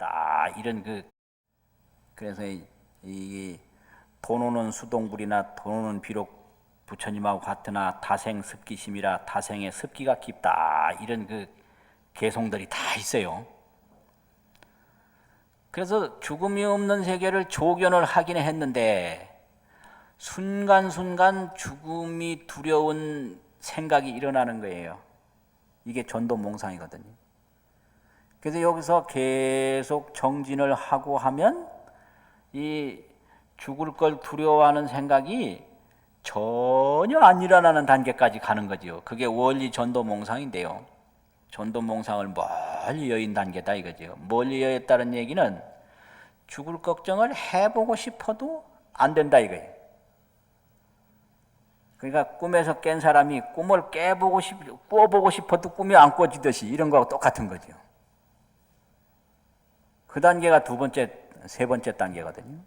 깊다. 이런 그래서 이 돈 오는 수동불이나 돈 오는 비록 부처님하고 같으나 다생 습기심이라 다생의 습기가 깊다. 이런 개송들이 다 있어요. 그래서 죽음이 없는 세계를 조견을 하긴 했는데 순간순간 죽음이 두려운 생각이 일어나는 거예요. 이게 전도몽상이거든요. 그래서 여기서 계속 정진을 하고 하면 이 죽을 걸 두려워하는 생각이 전혀 안 일어나는 단계까지 가는 거죠. 그게 원리 전도몽상인데요. 전도몽상을 멀리 여인 단계다 이거죠. 멀리 여였다는 얘기는 죽을 걱정을 해보고 싶어도 안 된다 이거예요. 그러니까 꿈에서 깬 사람이 꿈을 꿔보고 싶어도 꿈이 안 꿔지듯이 이런 거하고 똑같은 거죠. 그 단계가 두 번째, 세 번째 단계거든요.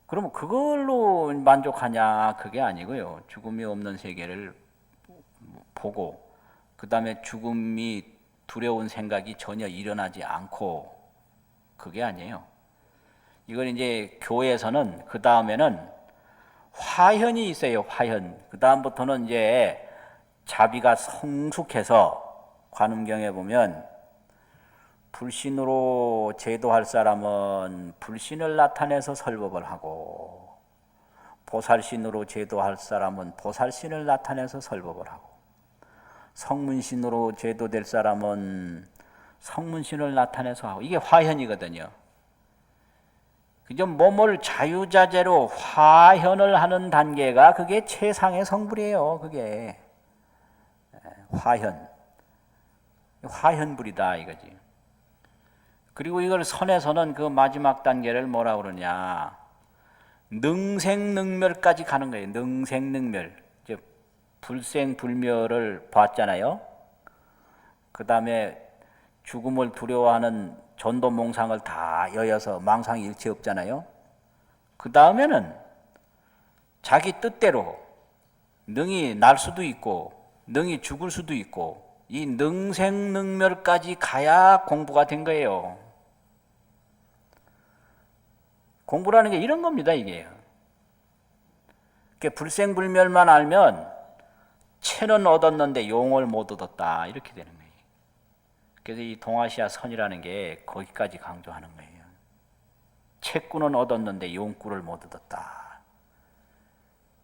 그러면 그걸로 만족하냐? 그게 아니고요. 죽음이 없는 세계를 보고 그 다음에 죽음이 두려운 생각이 전혀 일어나지 않고 그게 아니에요. 이걸 이제 교회에서는 그 다음에는 화현이 있어요. 화현. 그 다음부터는 이제 자비가 성숙해서 관음경에 보면 불신으로 제도할 사람은 불신을 나타내서 설법을 하고 보살신으로 제도할 사람은 보살신을 나타내서 설법을 하고 성문신으로 제도될 사람은 성문신을 나타내서 하고 이게 화현이거든요. 그저 몸을 자유자재로 화현을 하는 단계가 그게 최상의 성불이에요. 그게 화현불이다 이거지. 그리고 이걸 선에서는 그 마지막 단계를 뭐라 그러냐? 능생능멸까지 가는 거예요. 능생능멸. 즉 불생불멸을 봤잖아요. 그 다음에 죽음을 두려워하는 전도몽상을 다 여여서 망상이 일체 없잖아요. 그 다음에는 자기 뜻대로 능이 날 수도 있고 능이 죽을 수도 있고 이 능생능멸까지 가야 공부가 된 거예요. 공부라는 게 이런 겁니다, 이게. 불생불멸만 알면 체는 얻었는데 용을 못 얻었다. 이렇게 되는 거예요. 그래서 이 동아시아 선이라는 게 거기까지 강조하는 거예요. 채꾸는 얻었는데 용꾸를 못 얻었다.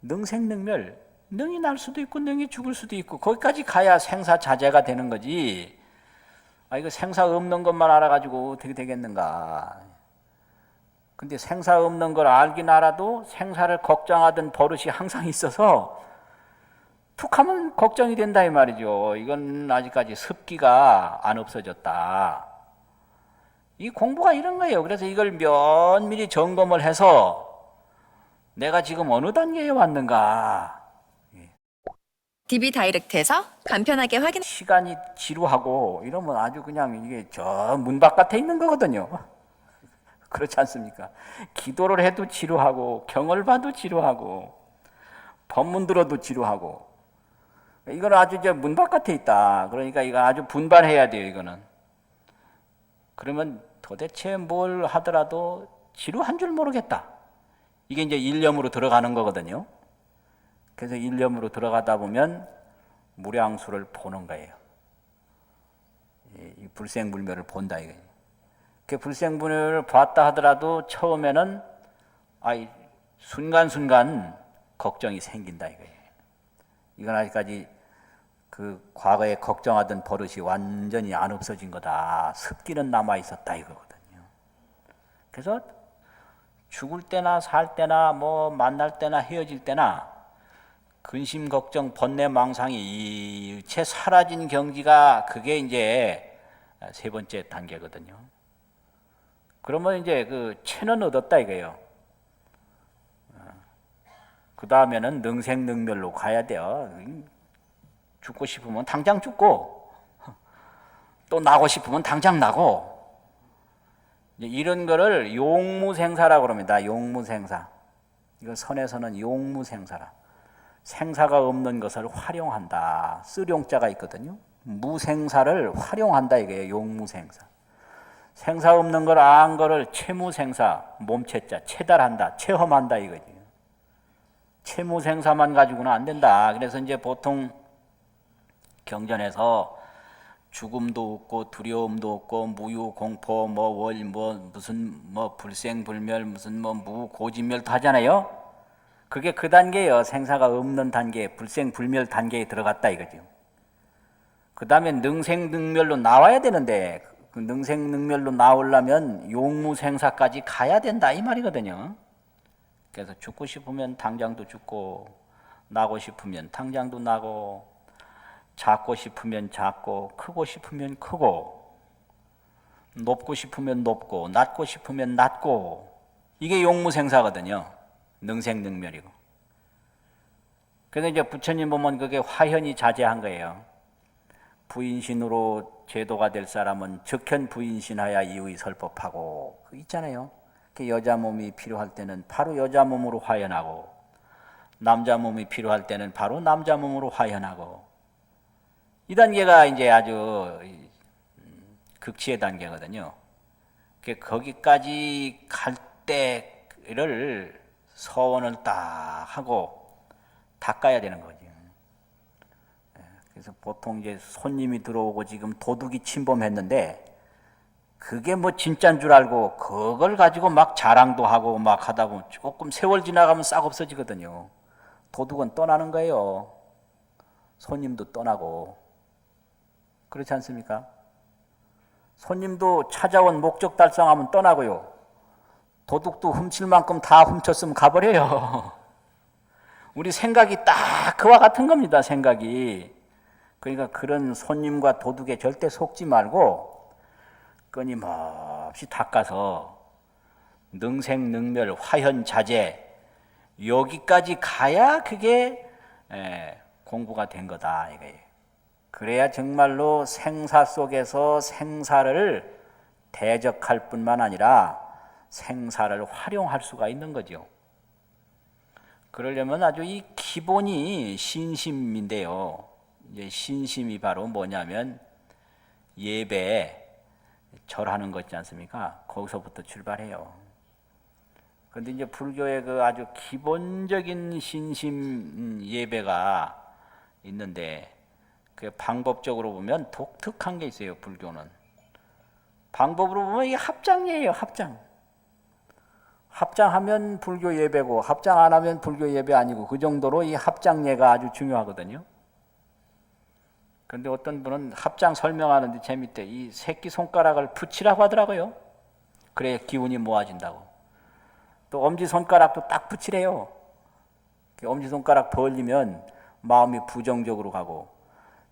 능생능멸, 능이 날 수도 있고 능이 죽을 수도 있고 거기까지 가야 생사자재가 되는 거지. 이거 생사 없는 것만 알아가지고 어떻게 되겠는가. 근데 생사 없는 걸 알긴 알아도 생사를 걱정하던 버릇이 항상 있어서 툭 하면 걱정이 된다 이 말이죠. 이건 아직까지 습기가 안 없어졌다. 이 공부가 이런 거예요. 그래서 이걸 면밀히 점검을 해서 내가 지금 어느 단계에 왔는가. DB 다이렉트에서 간편하게 확인. 시간이 지루하고 이러면 아주 그냥 이게 저 문 바깥에 있는 거거든요. 그렇지 않습니까? 기도를 해도 지루하고 경을 봐도 지루하고 법문 들어도 지루하고 이건 아주 문 바깥에 있다. 그러니까 이거 아주 분발해야 돼요. 이거는. 그러면 도대체 뭘 하더라도 지루한 줄 모르겠다. 이게 이제 일념으로 들어가는 거거든요. 그래서 일념으로 들어가다 보면 무량수를 보는 거예요. 이 불생불멸을 본다 이거예요. 그 불생불멸을 봤다 하더라도 처음에는 순간순간 걱정이 생긴다 이거예요. 이건 아직까지 그 과거에 걱정하던 버릇이 완전히 안 없어진 거다. 습기는 남아 있었다 이거거든요. 그래서 죽을 때나 살 때나 뭐 만날 때나 헤어질 때나 근심 걱정 번뇌 망상이 일체 사라진 경지가 그게 이제 세 번째 단계거든요. 그러면 이제 그 체는 얻었다 이거예요. 그 다음에는 능생능멸로 가야 돼요. 죽고 싶으면 당장 죽고 또 나고 싶으면 당장 나고 이런 거를 용무생사라고 그럽니다. 용무생사. 이거 선에서는 용무생사라. 생사가 없는 것을 활용한다. 쓰룡자가 있거든요. 무생사를 활용한다 이게요. 용무생사. 생사 없는 걸 안 거를 채무생사, 몸체자, 체달한다, 체험한다 이거지. 채무생사만 가지고는 안 된다. 그래서 이제 보통 경전에서 죽음도 없고 두려움도 없고 무유공포 무슨 불생불멸 무슨 무고진멸도 하잖아요. 그게 그 단계예요. 생사가 없는 단계, 불생불멸 단계에 들어갔다 이거죠. 그 다음에 능생능멸로 나와야 되는데 그 능생능멸로 나오려면 용무생사까지 가야 된다 이 말이거든요. 그래서 죽고 싶으면 당장도 죽고, 나고 싶으면 당장도 나고, 작고 싶으면 작고, 크고 싶으면 크고, 높고 싶으면 높고, 낮고 싶으면 낮고, 이게 용무생사거든요. 능생능멸이고. 그래서 이제 부처님 보면 그게 화현이 자제한 거예요. 부인신으로 제도가 될 사람은 적현 부인신하야 이의 설법하고, 그 있잖아요. 여자 몸이 필요할 때는 바로 여자 몸으로 화현하고, 남자 몸이 필요할 때는 바로 남자 몸으로 화현하고, 이 단계가 이제 아주 극치의 단계거든요. 거기까지 갈 때를 서원을 딱 하고 닦아야 되는 거죠. 그래서 보통 이제 손님이 들어오고 지금 도둑이 침범했는데 그게 뭐 진짜인 줄 알고 그걸 가지고 막 자랑도 하고 막 하다 보면 조금 세월 지나가면 싹 없어지거든요. 도둑은 떠나는 거예요. 손님도 떠나고. 그렇지 않습니까? 손님도 찾아온 목적 달성하면 떠나고요. 도둑도 훔칠 만큼 다 훔쳤으면 가버려요. 우리 생각이 딱 그와 같은 겁니다. 생각이. 그러니까 그런 손님과 도둑에 절대 속지 말고 끊임없이 닦아서 능생능멸 화현자재 여기까지 가야 그게 공부가 된 거다 이거예요. 그래야 정말로 생사 속에서 생사를 대적할 뿐만 아니라 생사를 활용할 수가 있는 거죠. 그러려면 아주 이 기본이 신심인데요. 이제 신심이 바로 뭐냐면 예배, 절하는 거 있지 않습니까? 거기서부터 출발해요. 그런데 이제 불교의 그 아주 기본적인 신심 예배가 있는데 그 방법적으로 보면 독특한 게 있어요. 불교는 방법으로 보면 이게 합장이에요. 합장. 합장하면 불교 예배고 합장 안 하면 불교 예배 아니고 그 정도로 이 합장예가 아주 중요하거든요. 그런데 어떤 분은 합장 설명하는데 재밌대. 이 새끼 손가락을 붙이라고 하더라고요. 그래야 기운이 모아진다고. 또 엄지손가락도 딱 붙이래요. 엄지손가락 벌리면 마음이 부정적으로 가고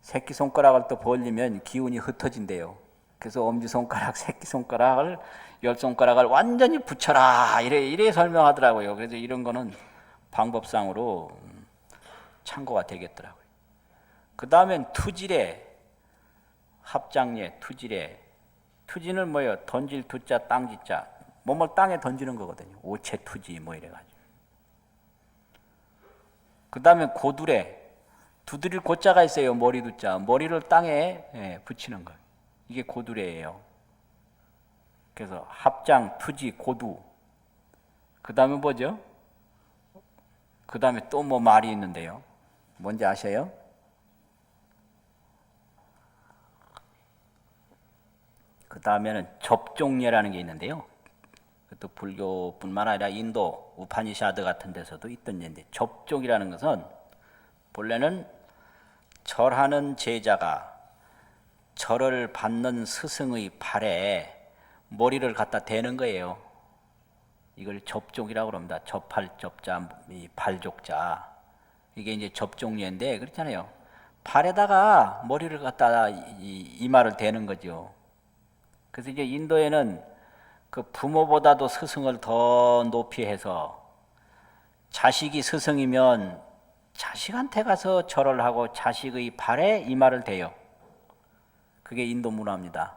새끼손가락을 또 벌리면 기운이 흩어진대요. 그래서 엄지손가락, 새끼손가락을 10손가락을 완전히 붙여라 이래 설명하더라고요. 그래서 이런 거는 방법상으로 참고가 되겠더라고요. 그 다음엔 투지래, 합장예, 투지래. 투지는 뭐예요? 던질 투자, 땅지자. 몸을 땅에 던지는 거거든요. 오체 투지 뭐 이래가지고. 그 다음에 고두래. 두드릴 고자가 있어요. 머리 두자. 머리를 땅에 붙이는 거예요. 이게 고두래예요. 그래서 합장, 투지, 고두. 그 다음에 뭐죠? 그 다음에 또 뭐 말이 있는데요. 뭔지 아세요? 그 다음에는 접종예라는 게 있는데요. 또 불교뿐만 아니라 인도 우파니샤드 같은 데서도 있던 예인데 접종이라는 것은 본래는 절하는 제자가 절을 받는 스승의 발에 머리를 갖다 대는 거예요. 이걸 접종이라고 합니다. 접할 접자, 이 발족자. 이게 이제 접종예인데 그렇잖아요. 발에다가 머리를 갖다 이마를 대는 거죠. 그래서 이제 인도에는 그 부모보다도 스승을 더 높이 해서 자식이 스승이면 자식한테 가서 절을 하고 자식의 발에 이마를 대요. 그게 인도 문화입니다.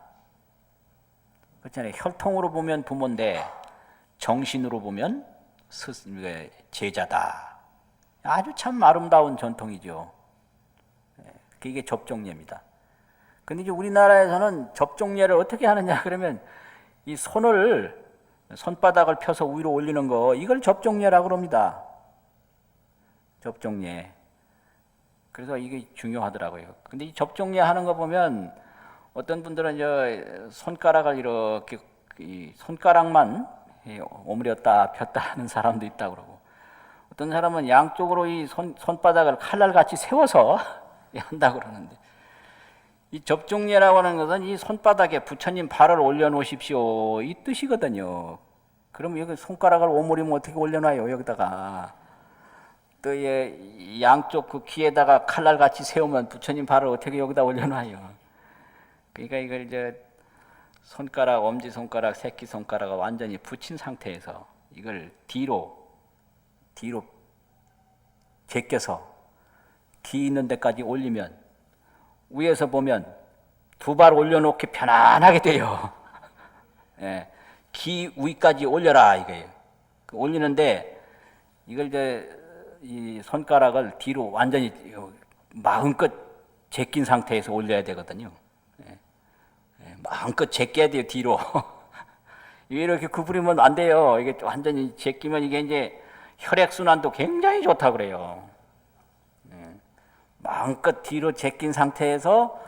그렇잖아요. 혈통으로 보면 부모인데 정신으로 보면 제자다. 아주 참 아름다운 전통이죠. 그게 접종예입니다. 근데 이제 우리나라에서는 접종예를 어떻게 하느냐 그러면 이 손바닥을 펴서 위로 올리는 거, 이걸 접종례라고 그럽니다. 접종례. 그래서 이게 중요하더라고요. 근데 이 접종례 하는 거 보면 어떤 분들은 이제 손가락을 이렇게 이 손가락만 오므렸다 폈다 하는 사람도 있다고 그러고, 어떤 사람은 양쪽으로 이 손바닥을 칼날같이 세워서 한다고 그러는데, 이 접종례라고 하는 것은 이 손바닥에 부처님 발을 올려놓으십시오 이 뜻이거든요. 그럼 여기 손가락을 오므리면 어떻게 올려놔요? 여기다가 또 양쪽 그 귀에다가 칼날같이 세우면 부처님 발을 어떻게 여기다 올려놔요? 그러니까 이걸 이제 손가락, 엄지손가락, 새끼손가락을 완전히 붙인 상태에서 이걸 뒤로 제껴서 귀 있는 데까지 올리면, 위에서 보면 두 발 올려놓기 편안하게 돼요. 예, 귀 위까지 올려라 이거예요. 올리는데 이걸 이제 이 손가락을 뒤로 완전히 마음껏 제낀 상태에서 올려야 되거든요. 마음껏 제껴야 돼요, 뒤로. 이렇게 구부리면 안 돼요. 이게 완전히 제끼면 이게 이제 혈액순환도 굉장히 좋다 그래요. 마음껏 뒤로 제낀 상태에서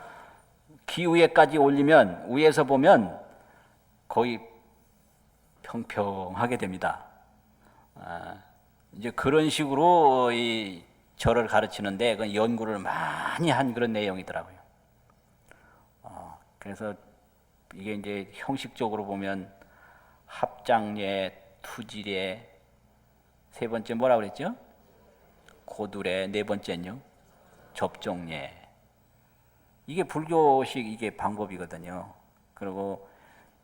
귀 위에까지 올리면, 위에서 보면 거의 평평하게 됩니다. 이제 그런 식으로 이 절을 가르치는데 그 연구를 많이 한 그런 내용이더라고요. 그래서 이게 이제 형식적으로 보면 합장례, 투지례, 세 번째 뭐라 그랬죠? 고두례, 네 번째는요? 접종례. 이게 불교식 이게 방법이거든요. 그리고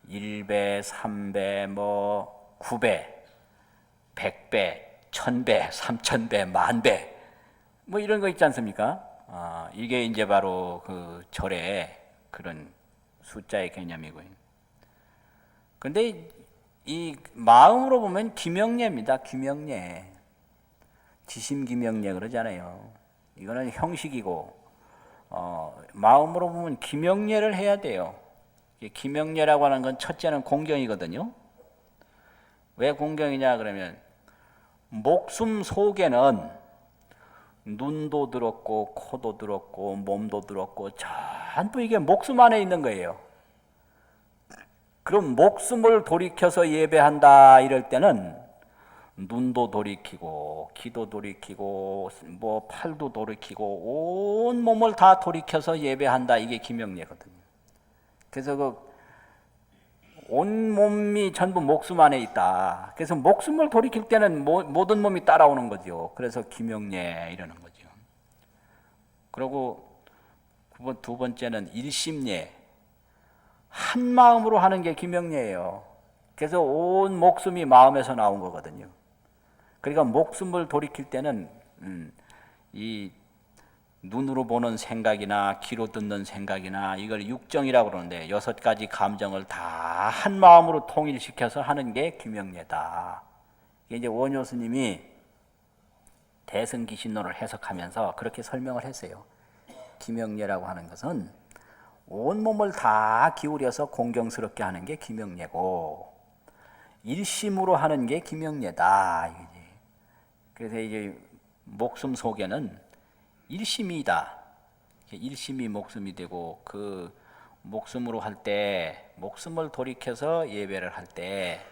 1배, 3배, 뭐 9배, 100배, 1000배, 3000배, 만배 뭐 이런 거 있지 않습니까? 이게 이제 바로 그 절의 그런 숫자의 개념이고요. 근데 이 마음으로 보면 기명례입니다. 기명례. 지심기명례 그러잖아요. 이거는 형식이고, 마음으로 보면 기명례를 해야 돼요. 기명례라고 하는 건 첫째는 공경이거든요. 왜 공경이냐 그러면 목숨 속에는 눈도 들었고 코도 들었고 몸도 들었고 전부 이게 목숨 안에 있는 거예요. 그럼 목숨을 돌이켜서 예배한다 이럴 때는 눈도 돌이키고 귀도 돌이키고 뭐 팔도 돌이키고 온 몸을 다 돌이켜서 예배한다, 이게 기명례거든요. 그래서 그 온 몸이 전부 목숨 안에 있다. 그래서 목숨을 돌이킬 때는 모든 몸이 따라오는 거죠. 그래서 기명례 이러는 거죠. 그리고 두 번째는 일심례. 한 마음으로 하는 게 기명례예요. 그래서 온 목숨이 마음에서 나온 거거든요. 그러니까 목숨을 돌이킬 때는 이 눈으로 보는 생각이나 귀로 듣는 생각이나 이걸 육정이라고 그러는데 6가지 감정을 다 한 마음으로 통일시켜서 하는 게 기명례다. 이게 이제 원효 스님이 대승기신론을 해석하면서 그렇게 설명을 했어요. 기명례라고 하는 것은 온 몸을 다 기울여서 공경스럽게 하는 게 기명례고, 일심으로 하는 게 기명례다. 그래서 이제 목숨 속에는 일심이다. 일심이 목숨이 되고, 그 목숨으로 할 때, 목숨을 돌이켜서 예배를 할 때,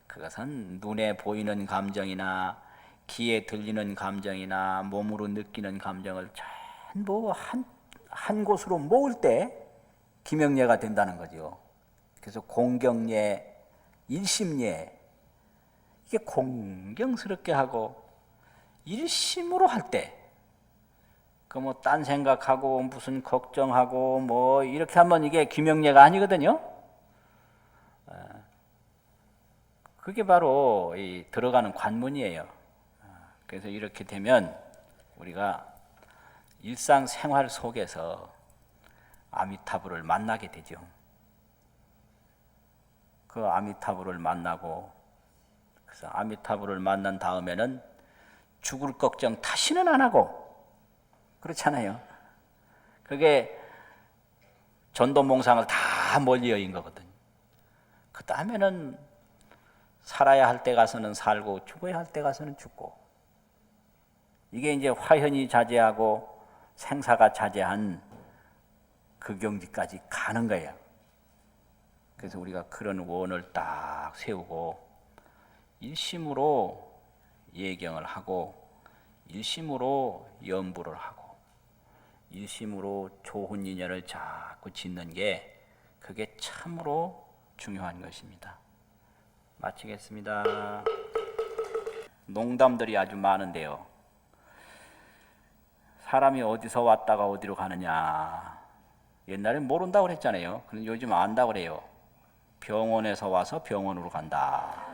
그것은 눈에 보이는 감정이나 귀에 들리는 감정이나 몸으로 느끼는 감정을 전부 한 곳으로 모을 때 기명례가 된다는 거죠. 그래서 공경례, 일심례, 이게 공경스럽게 하고 일심으로 할 때, 그 뭐 딴 생각하고 무슨 걱정하고 뭐 이렇게 하면 이게 기명례가 아니거든요. 그게 바로 이 들어가는 관문이에요. 그래서 이렇게 되면 우리가 일상생활 속에서 아미타불을 만나게 되죠. 그 아미타불을 만나고, 그래서 아미타불을 만난 다음에는 죽을 걱정 다시는 안 하고, 그렇잖아요. 그게 전도몽상을 다 멀리 여인 거거든요. 그 다음에는 살아야 할 때 가서는 살고 죽어야 할 때 가서는 죽고, 이게 이제 화현이 자제하고 생사가 자제한 그 경지까지 가는 거예요. 그래서 우리가 그런 원을 딱 세우고 일심으로 예경을 하고 일심으로 연부를 하고 일심으로 좋은 인연을 자꾸 짓는 게 그게 참으로 중요한 것입니다. 마치겠습니다. 농담들이 아주 많은데요. 사람이 어디서 왔다가 어디로 가느냐. 옛날엔 모른다고 그랬잖아요. 그런데 요즘 안다고 그래요. 병원에서 와서 병원으로 간다.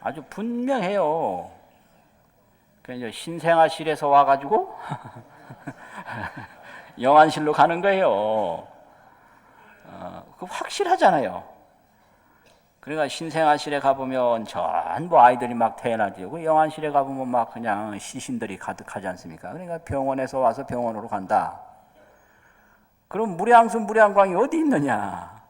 아주 분명해요. 그래서 신생아실에서 와가지고 영안실로 가는 거예요. 그 확실하잖아요. 그러니까 신생아실에 가보면 전부 아이들이 막 태어나죠. 그 영안실에 가보면 막 그냥 시신들이 가득하지 않습니까? 그러니까 병원에서 와서 병원으로 간다. 그럼 무량수 무량광이 어디 있느냐?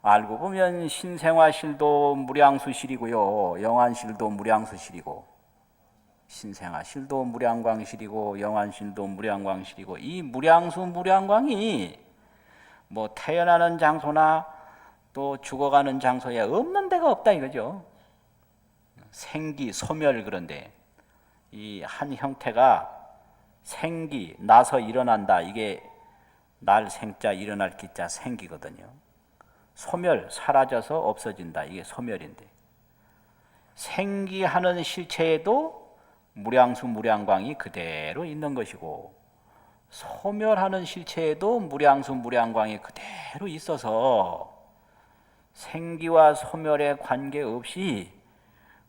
알고 보면 신생아실도 무량수실이고요, 영안실도 무량수실이고, 신생아실도 무량광실이고 영안실도 무량광실이고, 이 무량수 무량광이 뭐 태어나는 장소나 또 죽어가는 장소에 없는 데가 없다 이거죠. 생기, 소멸, 그런데 이 한 형태가 생기, 나서 일어난다, 이게 날 생자 일어날 기자 생기거든요. 소멸, 사라져서 없어진다, 이게 소멸인데, 생기하는 실체에도 무량수 무량광이 그대로 있는 것이고 소멸하는 실체에도 무량수 무량광이 그대로 있어서 생기와 소멸에 관계없이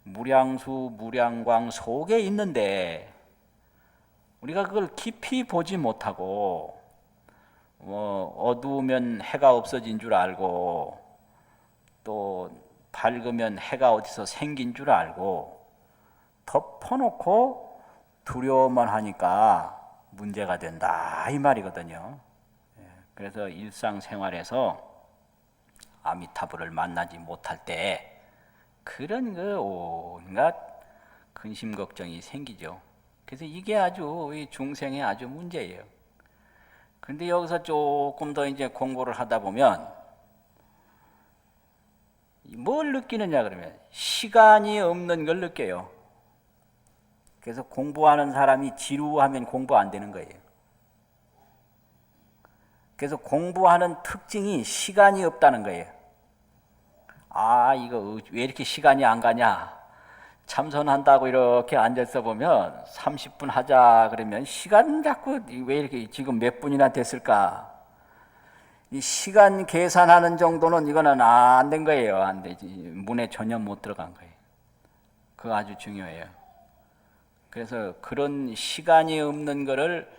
무량수 무량광 속에 있는데 우리가 그걸 깊이 보지 못하고 어두우면 해가 없어진 줄 알고 또 밝으면 해가 어디서 생긴 줄 알고 덮어놓고 두려워만 하니까 문제가 된다 이 말이거든요. 그래서 일상생활에서 아미타불을 만나지 못할 때 그런 그 온갖 근심 걱정이 생기죠. 그래서 이게 아주 이 중생의 아주 문제예요. 그런데 여기서 조금 더 이제 공부를 하다 보면 뭘 느끼느냐 그러면 시간이 없는 걸 느껴요. 그래서 공부하는 사람이 지루하면 공부 안 되는 거예요. 그래서 공부하는 특징이 시간이 없다는 거예요. 아, 이거 왜 이렇게 시간이 안 가냐? 참선한다고 이렇게 앉아서 보면 30분 하자 그러면 시간 자꾸 왜 이렇게 지금 몇 분이나 됐을까? 이 시간 계산하는 정도는 이거는 안 된 거예요. 안 되지. 문에 전혀 못 들어간 거예요. 그거 아주 중요해요. 그래서 그런 시간이 없는 거를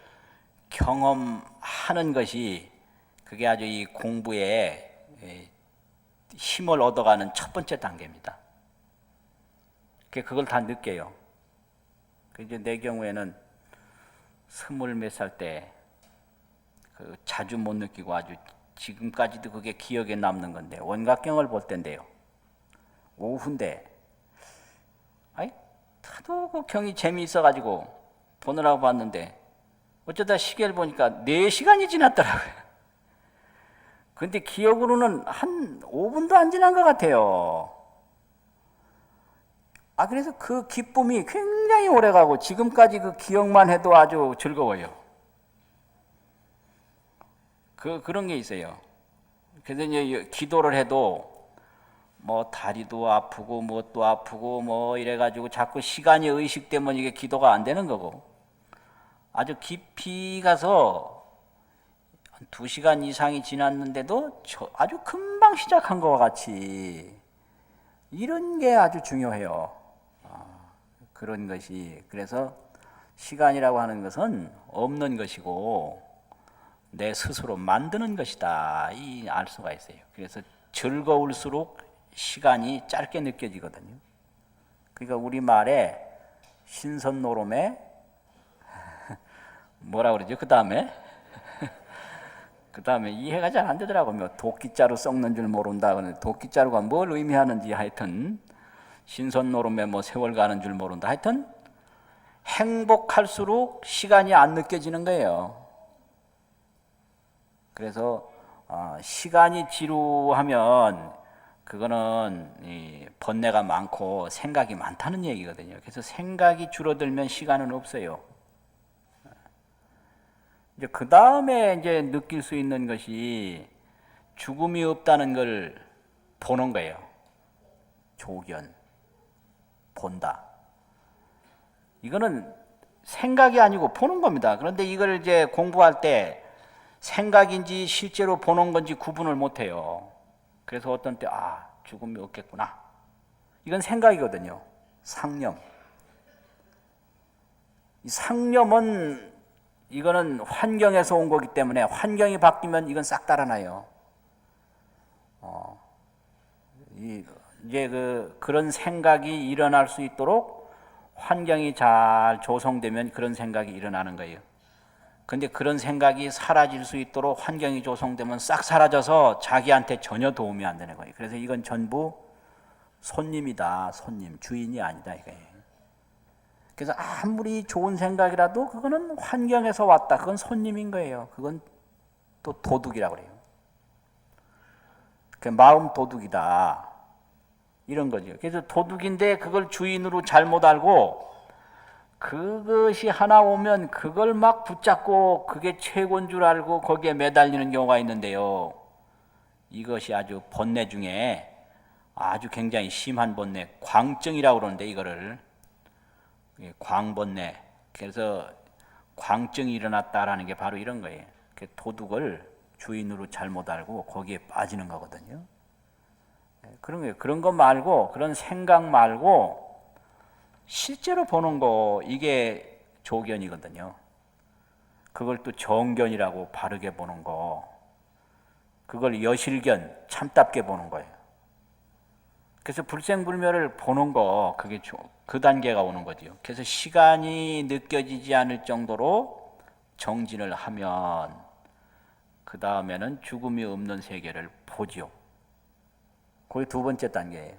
경험하는 것이 그게 아주 이 공부에 힘을 얻어가는 첫 번째 단계입니다. 그걸 다 느껴요. 이제 내 경우에는 20몇 살 때 자주 못 느끼고 아주 지금까지도 그게 기억에 남는 건데 원각경을 볼 때인데요. 오후인데 하도 그 경이 재미있어가지고 보느라고 봤는데 어쩌다 시계를 보니까 4시간이 지났더라고요. 근데 기억으로는 한 5분도 안 지난 것 같아요. 그래서 그 기쁨이 굉장히 오래가고 지금까지 그 기억만 해도 아주 즐거워요. 그런 게 있어요. 그래서 이제 기도를 해도 뭐 다리도 아프고 뭣도 아프고 뭐 이래가지고 자꾸 시간이 의식되면 이게 기도가 안 되는 거고, 아주 깊이 가서 2시간 이상이 지났는데도 아주 금방 시작한 것과 같이 이런 게 아주 중요해요. 그런 것이, 그래서 시간이라고 하는 것은 없는 것이고 내 스스로 만드는 것이다 이 알 수가 있어요. 그래서 즐거울수록 시간이 짧게 느껴지거든요. 그러니까 우리말에 신선노름에 뭐라 그러죠? 그 다음에 그 다음에 이해가 잘 안 되더라고요. 뭐 도끼자루 썩는 줄 모른다. 도끼자루가 뭘 의미하는지 하여튼 신선노름에 뭐 세월 가는 줄 모른다. 하여튼 행복할수록 시간이 안 느껴지는 거예요. 그래서 시간이 지루하면 그거는 이 번뇌가 많고 생각이 많다는 얘기거든요. 그래서 생각이 줄어들면 시간은 없어요. 이제 그 다음에 이제 느낄 수 있는 것이 죽음이 없다는 걸 보는 거예요. 조견, 본다. 이거는 생각이 아니고 보는 겁니다. 그런데 이걸 이제 공부할 때 생각인지 실제로 보는 건지 구분을 못 해요. 그래서 어떤 때 죽음이 없겠구나. 이건 생각이거든요. 상념. 이 상념은 이거는 환경에서 온 거기 때문에 환경이 바뀌면 이건 싹 달아나요. 이제 그런 생각이 일어날 수 있도록 환경이 잘 조성되면 그런 생각이 일어나는 거예요. 근데 그런 생각이 사라질 수 있도록 환경이 조성되면 싹 사라져서 자기한테 전혀 도움이 안 되는 거예요. 그래서 이건 전부 손님이다. 손님, 주인이 아니다 이거예요. 그래서 아무리 좋은 생각이라도 그거는 환경에서 왔다. 그건 손님인 거예요. 그건 또 도둑이라고 그래요. 그 마음 도둑이다. 이런 거죠. 그래서 도둑인데 그걸 주인으로 잘못 알고 그것이 하나 오면 그걸 막 붙잡고 그게 최고인 줄 알고 거기에 매달리는 경우가 있는데요. 이것이 아주 번뇌 중에 아주 굉장히 심한 번뇌, 광증이라고 그러는데 이거를 광번뇌. 그래서 광증이 일어났다라는 게 바로 이런 거예요. 도둑을 주인으로 잘못 알고 거기에 빠지는 거거든요. 그런 거예요. 그런 거 말고 그런 생각 말고 실제로 보는 거 이게 조견이거든요. 그걸 또 정견이라고 바르게 보는 거. 그걸 여실견, 참답게 보는 거예요. 그래서 불생불멸을 보는 거 그게 그 단계가 오는 거죠. 그래서 시간이 느껴지지 않을 정도로 정진을 하면 그 다음에는 죽음이 없는 세계를 보지요. 그게 두 번째 단계예요.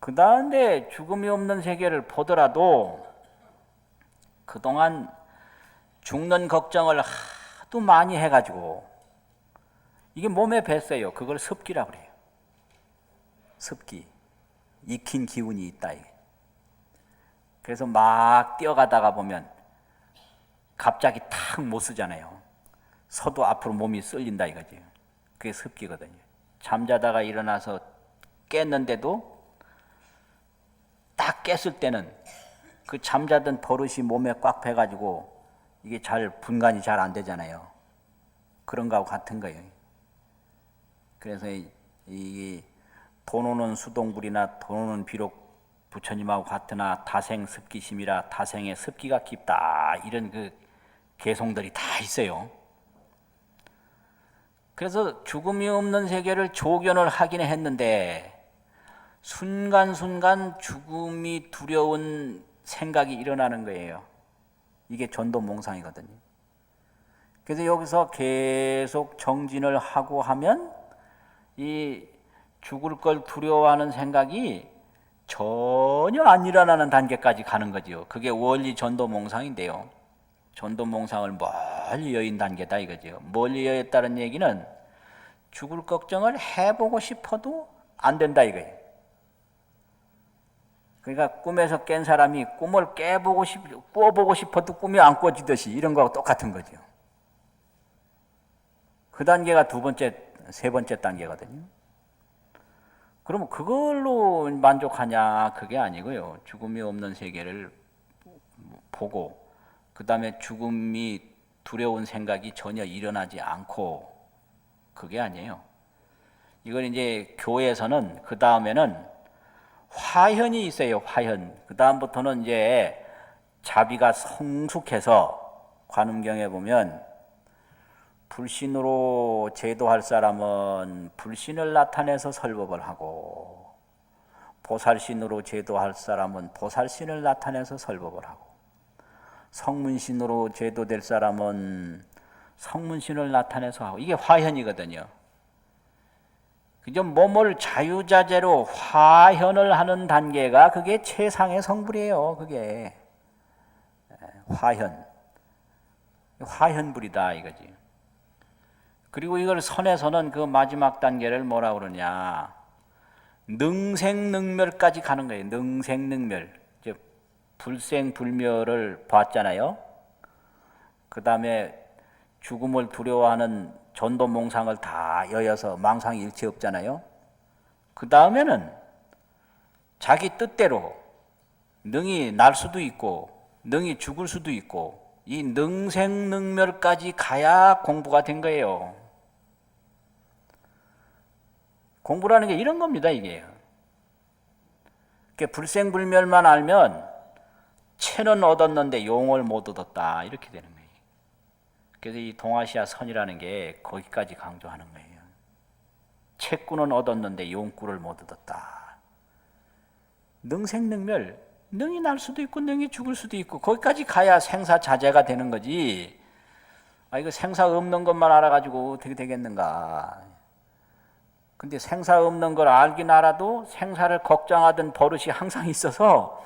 그 다음에 죽음이 없는 세계를 보더라도 그동안 죽는 걱정을 하도 많이 해가지고 이게 몸에 뱄어요. 그걸 습기라고 그래요. 습기. 익힌 기운이 있다. 그래서 막 뛰어가다가 보면 갑자기 탁 못 쓰잖아요. 서도 앞으로 몸이 쏠린다 이거지. 그게 습기거든요. 잠자다가 일어나서 깼는데도 딱 깼을 때는 그 잠자던 버릇이 몸에 꽉 배가지고 이게 잘 분간이 잘 안 되잖아요. 그런 거하고 같은 거예요. 그래서 이 돈 오는 수동불이나 돈 오는 비록 부처님하고 같으나 다생 습기심이라 다생의 습기가 깊다. 이런 그 개송들이 다 있어요. 그래서 죽음이 없는 세계를 조견을 하긴 했는데 순간순간 죽음이 두려운 생각이 일어나는 거예요. 이게 전도몽상이거든요. 그래서 여기서 계속 정진을 하고 하면 이 죽을 걸 두려워하는 생각이 전혀 안 일어나는 단계까지 가는 거죠. 그게 원리 전도몽상인데요. 전도몽상을 멀리 여인 단계다 이거죠. 멀리 여였다는 얘기는 죽을 걱정을 해보고 싶어도 안 된다 이거예요. 그러니까 꿈에서 깬 사람이 꿈을 꿔보고 싶어도 꿈이 안 꿔지듯이 이런 거하고 똑같은 거죠. 그 단계가 두 번째, 세 번째 단계거든요. 그러면 그걸로 만족하냐? 그게 아니고요. 죽음이 없는 세계를 보고 그 다음에 죽음이 두려운 생각이 전혀 일어나지 않고 그게 아니에요. 이걸 이제 교회에서는 그 다음에는 화현이 있어요. 화현. 그 다음부터는 이제 자비가 성숙해서 관음경에 보면 불신으로 제도할 사람은 불신을 나타내서 설법을 하고 보살신으로 제도할 사람은 보살신을 나타내서 설법을 하고 성문신으로 제도될 사람은 성문신을 나타내서 하고, 이게 화현이거든요. 그저 몸을 자유자재로 화현을 하는 단계가 그게 최상의 성불이에요. 그게 화현불이다 이거지. 그리고 이걸 선에서는 그 마지막 단계를 뭐라 그러냐, 능생능멸까지 가는 거예요. 능생능멸. 즉 불생불멸을 봤잖아요. 그 다음에 죽음을 두려워하는 전도몽상을 다 여여서 망상이 일체 없잖아요. 그 다음에는 자기 뜻대로 능이 날 수도 있고 능이 죽을 수도 있고, 이 능생능멸까지 가야 공부가 된 거예요. 공부라는 게 이런 겁니다, 이게. 불생불멸만 알면 체는 얻었는데 용을 못 얻었다, 이렇게 되는 거예요. 그래서 이 동아시아 선이라는 게 거기까지 강조하는 거예요. 채꾸는 얻었는데 용꾸를 못 얻었다. 능생능멸, 능이 날 수도 있고 능이 죽을 수도 있고, 거기까지 가야 생사자재가 되는 거지. 이거 생사 없는 것만 알아가지고 어떻게 되겠는가. 근데 생사 없는 걸 알긴 알아도 생사를 걱정하던 버릇이 항상 있어서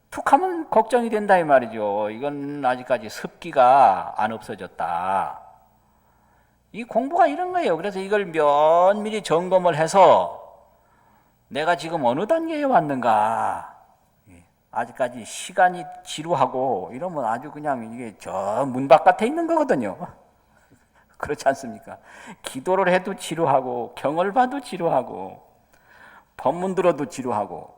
툭하면 걱정이 된다 이 말이죠. 이건 아직까지 습기가 안 없어졌다. 이 공부가 이런 거예요. 그래서 이걸 면밀히 점검을 해서 내가 지금 어느 단계에 왔는가. 아직까지 시간이 지루하고 이러면 아주 그냥 이게 저 문 바깥에 있는 거거든요. 그렇지 않습니까? 기도를 해도 지루하고 경을 봐도 지루하고 법문 들어도 지루하고,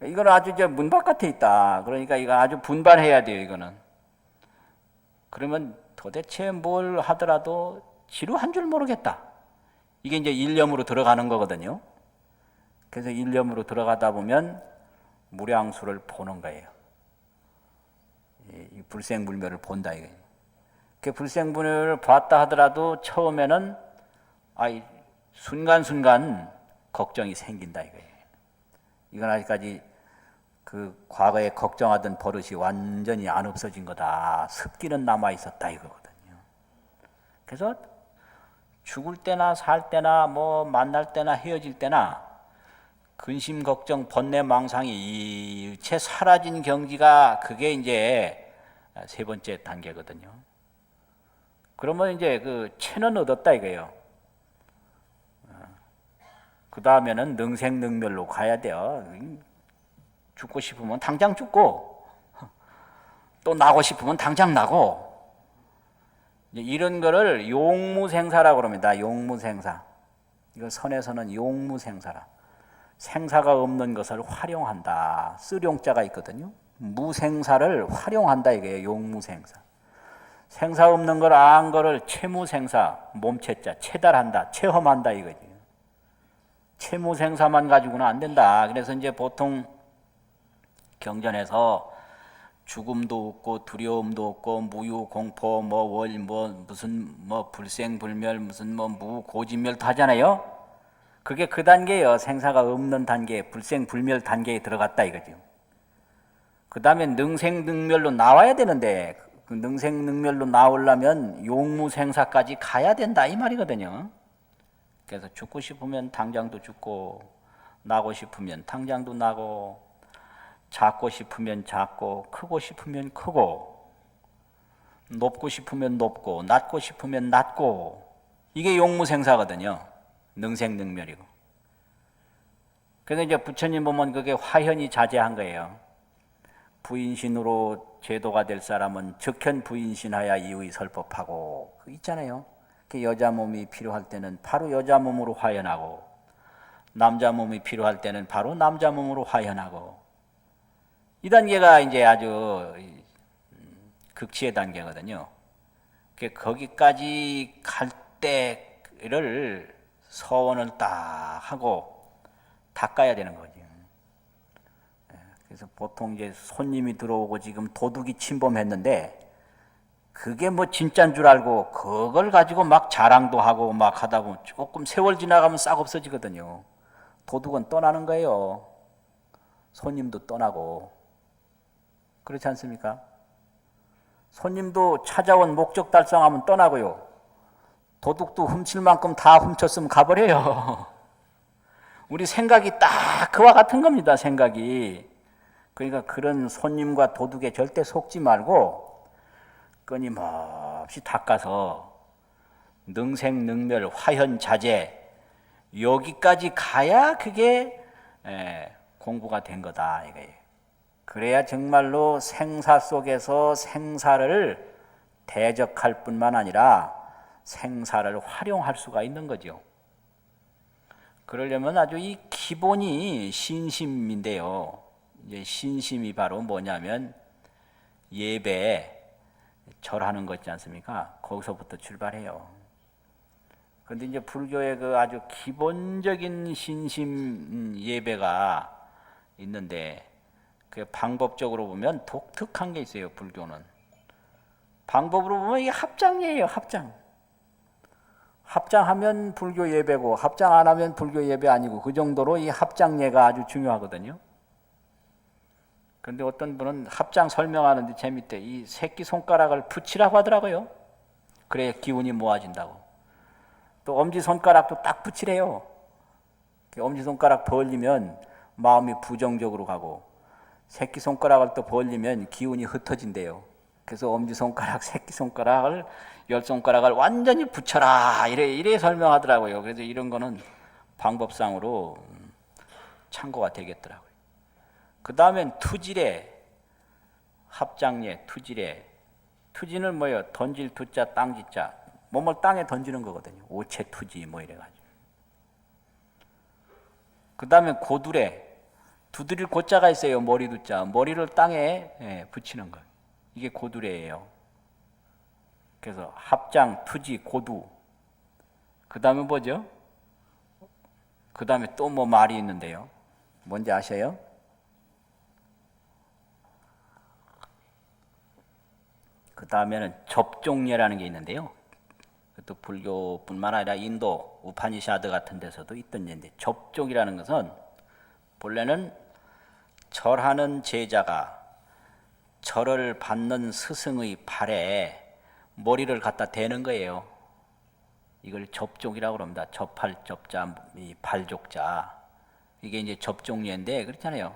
이건 아주 이제 문 바깥에 있다. 그러니까 이거 아주 분발해야 돼요, 이거는. 그러면 도대체 뭘 하더라도 지루한 줄 모르겠다. 이게 이제 일념으로 들어가는 거거든요. 그래서 일념으로 들어가다 보면 무량수를 보는 거예요. 이 불생불멸을 본다 이거예요. 그 불생불멸을 봤다 하더라도 처음에는 순간순간 걱정이 생긴다 이거예요. 이건 아직까지 그 과거에 걱정하던 버릇이 완전히 안 없어진 거다. 습기는 남아 있었다 이거거든요. 그래서 죽을 때나 살 때나 뭐 만날 때나 헤어질 때나 근심 걱정 번뇌 망상이 일체 사라진 경지가 그게 이제 세 번째 단계거든요. 그러면 이제 그 체는 얻었다 이거예요. 그 다음에는 능생능멸로 가야 돼요. 죽고 싶으면 당장 죽고 또 나고 싶으면 당장 나고, 이런 거를 용무생사라고 그럽니다. 용무생사. 이거 선에서는 용무생사라. 생사가 없는 것을 활용한다. 쓰룡자가 있거든요. 무생사를 활용한다 이게요. 용무생사. 생사 없는 걸 안 거를 채무생사, 몸체자, 체달한다, 체험한다 이거지. 채무생사만 가지고는 안 된다. 그래서 이제 보통 경전에서 죽음도 없고 두려움도 없고 무유공포 무슨 불생불멸 무슨 무고진멸도 하잖아요. 그게 그 단계예요. 생사가 없는 단계, 불생불멸 단계에 들어갔다 이거죠. 그 다음에 능생능멸로 나와야 되는데, 그 능생능멸로 나오려면 용무생사까지 가야 된다 이 말이거든요. 그래서 죽고 싶으면 당장도 죽고, 나고 싶으면 당장도 나고, 작고 싶으면 작고, 크고 싶으면 크고, 높고 싶으면 높고, 낮고 싶으면 낮고, 이게 용무생사거든요. 능생능멸이고. 그래서 이제 부처님 보면 그게 화현이 자제한 거예요. 부인신으로 제도가 될 사람은 적현 부인신하야 이의 설법하고, 그 있잖아요. 여자 몸이 필요할 때는 바로 여자 몸으로 화현하고, 남자 몸이 필요할 때는 바로 남자 몸으로 화현하고, 이 단계가 이제 아주 극치의 단계거든요. 거기까지 갈 때를 서원을 딱 하고 닦아야 되는 거죠. 그래서 보통 이제 손님이 들어오고 지금 도둑이 침범했는데, 그게 뭐 진짜인 줄 알고 그걸 가지고 막 자랑도 하고 막 하다 보면 조금 세월 지나가면 싹 없어지거든요. 도둑은 떠나는 거예요. 손님도 떠나고. 그렇지 않습니까? 손님도 찾아온 목적 달성하면 떠나고요. 도둑도 훔칠 만큼 다 훔쳤으면 가버려요. 우리 생각이 딱 그와 같은 겁니다. 생각이. 그러니까 그런 손님과 도둑에 절대 속지 말고 끊임없이 닦아서 능생능멸 화현자재 여기까지 가야 그게 공부가 된 거다 이거예요. 그래야 정말로 생사 속에서 생사를 대적할 뿐만 아니라 생사를 활용할 수가 있는 거죠. 그러려면 아주 이 기본이 신심인데요. 이제 신심이 바로 뭐냐면 예배, 절하는 거 있지 않습니까? 거기서부터 출발해요. 그런데 이제 불교의 그 아주 기본적인 신심 예배가 있는데 그 방법적으로 보면 독특한 게 있어요. 불교는 방법으로 보면 이게 합장이에요. 합장하면 불교 예배고 합장 안 하면 불교 예배 아니고 그 정도로 이 합장예가 아주 중요하거든요. 그런데 어떤 분은 합장 설명하는데 재밌대. 이 새끼손가락을 붙이라고 하더라고요. 그래야 기운이 모아진다고. 또 엄지손가락도 딱 붙이래요. 엄지손가락 벌리면 마음이 부정적으로 가고 새끼손가락을 또 벌리면 기운이 흩어진대요. 그래서 엄지손가락, 새끼손가락을 10손가락을 완전히 붙여라 이래 설명하더라고요. 그래서 이런 거는 방법상으로 참고가 되겠더라고요. 그 다음엔 투지래, 합장예, 투지래. 투지는 뭐예요? 던질 투자, 땅지자. 몸을 땅에 던지는 거거든요. 오체 투지 뭐 이래가지고. 그 다음에 고두래. 두드릴 고자가 있어요. 머리 두자. 머리를 땅에 붙이는 거예요. 이게 고두래예요. 그래서 합장, 투지, 고두. 그 다음에 뭐죠? 그 다음에 또 뭐 말이 있는데요. 뭔지 아셔요? 그 다음에는 접종예라는 게 있는데요. 또 불교뿐만 아니라 인도, 우파니샤드 같은 데서도 있던 예인데 접종이라는 것은 본래는 절하는 제자가 절을 받는 스승의 발에 머리를 갖다 대는 거예요. 이걸 접종이라고 합니다. 접할 접자, 이 발족자. 이게 이제 접종예인데 그렇잖아요.